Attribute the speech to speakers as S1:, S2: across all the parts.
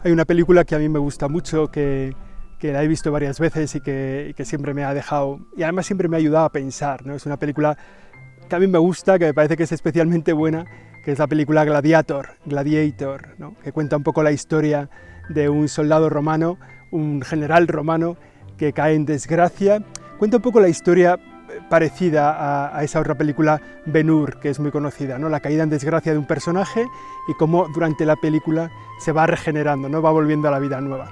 S1: Hay una película que a mí me gusta mucho, que la he visto varias veces y que siempre me ha dejado, y además siempre me ha ayudado a pensar, ¿no? Es una película que a mí me gusta, que me parece que es especialmente buena, que es la película Gladiator, ¿no? Que cuenta un poco la historia de un soldado romano, un general romano que cae en desgracia. Cuenta un poco la historia parecida a esa otra película Ben-Hur, que es muy conocida, ¿no? La caída en desgracia de un personaje y cómo durante la película se va regenerando, ¿no? Va volviendo a la vida nueva.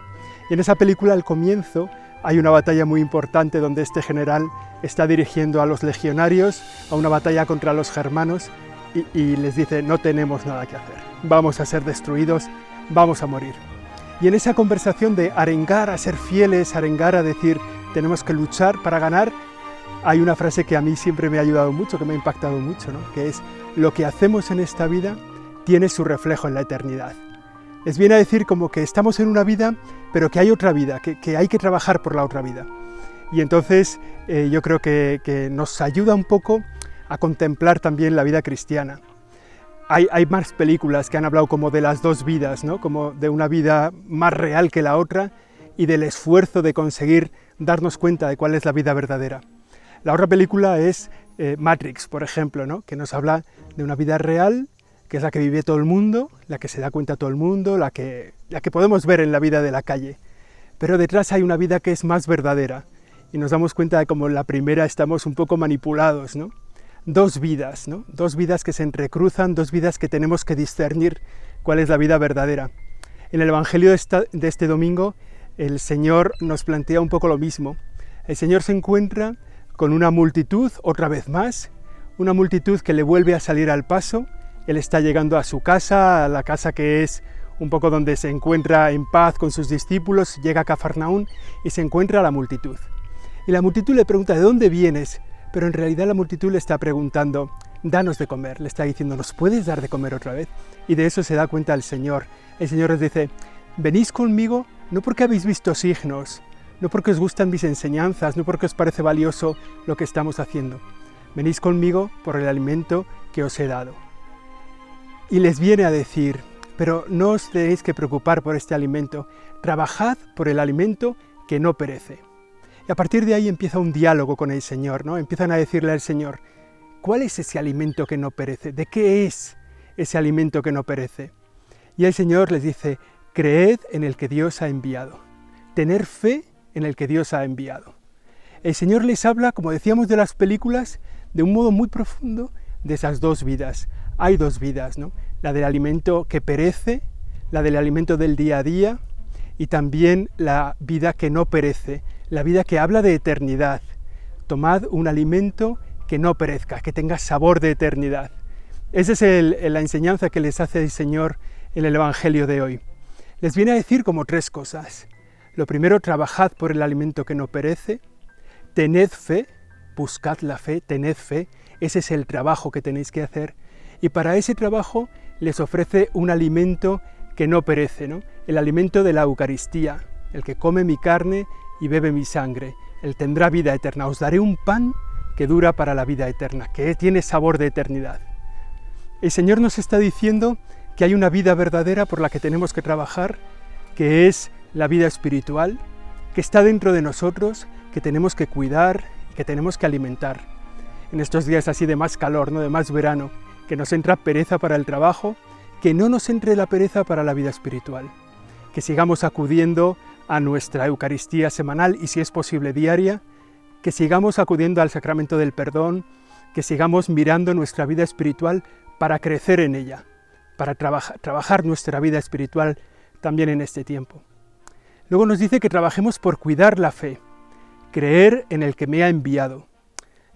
S1: Y en esa película, al comienzo, hay una batalla muy importante donde este general está dirigiendo a los legionarios a una batalla contra los germanos y les dice: no tenemos nada que hacer, vamos a ser destruidos, vamos a morir. Y en esa conversación de arengar a ser fieles, arengar a decir tenemos que luchar para ganar, hay una frase que a mí siempre me ha ayudado mucho, que me ha impactado mucho, ¿no? Que es: lo que hacemos en esta vida tiene su reflejo en la eternidad. Les viene a decir como que estamos en una vida, pero que hay otra vida, que hay que trabajar por la otra vida. Y entonces yo creo que nos ayuda un poco a contemplar también la vida cristiana. Hay más películas que han hablado como de las dos vidas, ¿no? Como de una vida más real que la otra y del esfuerzo de conseguir darnos cuenta de cuál es la vida verdadera. La otra película es Matrix, por ejemplo, ¿no? Que nos habla de una vida real, que es la que vive todo el mundo, la que se da cuenta todo el mundo, la que podemos ver en la vida de la calle. Pero detrás hay una vida que es más verdadera y nos damos cuenta de cómo en la primera estamos un poco manipulados, ¿no? Dos vidas, ¿no? Dos vidas que se entrecruzan, dos vidas que tenemos que discernir cuál es la vida verdadera. En el Evangelio de este domingo, el Señor nos plantea un poco lo mismo. El Señor se encuentra con una multitud, otra vez más, una multitud que le vuelve a salir al paso. Él está llegando a su casa, a la casa que es un poco donde se encuentra en paz con sus discípulos, llega a Cafarnaún y se encuentra a la multitud. Y la multitud le pregunta: ¿de dónde vienes? Pero en realidad la multitud le está preguntando: danos de comer. Le está diciendo: ¿nos puedes dar de comer otra vez? Y de eso se da cuenta el Señor. El Señor les dice: venís conmigo no porque habéis visto signos, no porque os gustan mis enseñanzas, no porque os parece valioso lo que estamos haciendo. Venís conmigo por el alimento que os he dado. Y les viene a decir: pero no os tenéis que preocupar por este alimento, trabajad por el alimento que no perece. Y a partir de ahí empieza un diálogo con el Señor, ¿no? Empiezan a decirle al Señor: ¿cuál es ese alimento que no perece? ¿De qué es ese alimento que no perece? Y el Señor les dice: creed en el que Dios ha enviado, tener fe en el que Dios ha enviado. El Señor les habla, como decíamos, de las películas, de un modo muy profundo, de esas dos vidas. Hay dos vidas, ¿no? La del alimento que perece, la del alimento del día a día, y también la vida que no perece, la vida que habla de eternidad. Tomad un alimento que no perezca, que tenga sabor de eternidad. Esa es la enseñanza que les hace el Señor en el Evangelio de hoy. Les viene a decir como tres cosas. Lo primero: trabajad por el alimento que no perece, tened fe, buscad la fe, tened fe, ese es el trabajo que tenéis que hacer, y para ese trabajo les ofrece un alimento que no perece, ¿no? El alimento de la Eucaristía. El que come mi carne y bebe mi sangre, él tendrá vida eterna. Os daré un pan que dura para la vida eterna, que tiene sabor de eternidad. El Señor nos está diciendo que hay una vida verdadera por la que tenemos que trabajar, que es la vida espiritual, que está dentro de nosotros, que tenemos que cuidar y que tenemos que alimentar. En estos días así de más calor, ¿no? De más verano, que nos entra pereza para el trabajo, que no nos entre la pereza para la vida espiritual, que sigamos acudiendo a nuestra Eucaristía semanal y, si es posible, diaria, que sigamos acudiendo al sacramento del perdón, que sigamos mirando nuestra vida espiritual para crecer en ella, para trabajar nuestra vida espiritual también en este tiempo. Luego nos dice que trabajemos por cuidar la fe, creer en el que me ha enviado.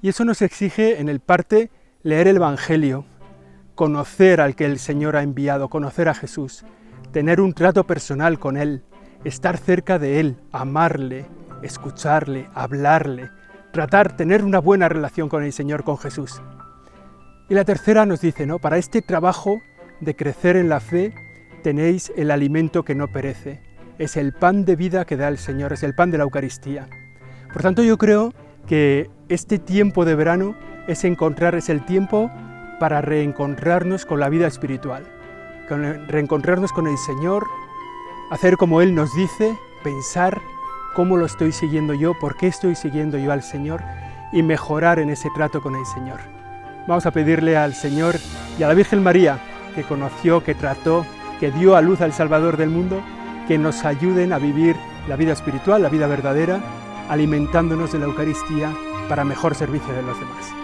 S1: Y eso nos exige en el parte leer el Evangelio, conocer al que el Señor ha enviado, conocer a Jesús, tener un trato personal con Él, estar cerca de Él, amarle, escucharle, hablarle, tener una buena relación con el Señor, con Jesús. Y la tercera nos dice, ¿no? Para este trabajo de crecer en la fe, tenéis el alimento que no perece. Es el pan de vida que da el Señor, es el pan de la Eucaristía. Por tanto, yo creo que este tiempo de verano es el tiempo para reencontrarnos con la vida espiritual, reencontrarnos con el Señor, hacer como Él nos dice, pensar cómo lo estoy siguiendo yo, por qué estoy siguiendo yo al Señor y mejorar en ese trato con el Señor. Vamos a pedirle al Señor y a la Virgen María, que conoció, que trató, que dio a luz al Salvador del mundo, que nos ayuden a vivir la vida espiritual, la vida verdadera, alimentándonos de la Eucaristía para mejor servicio de los demás.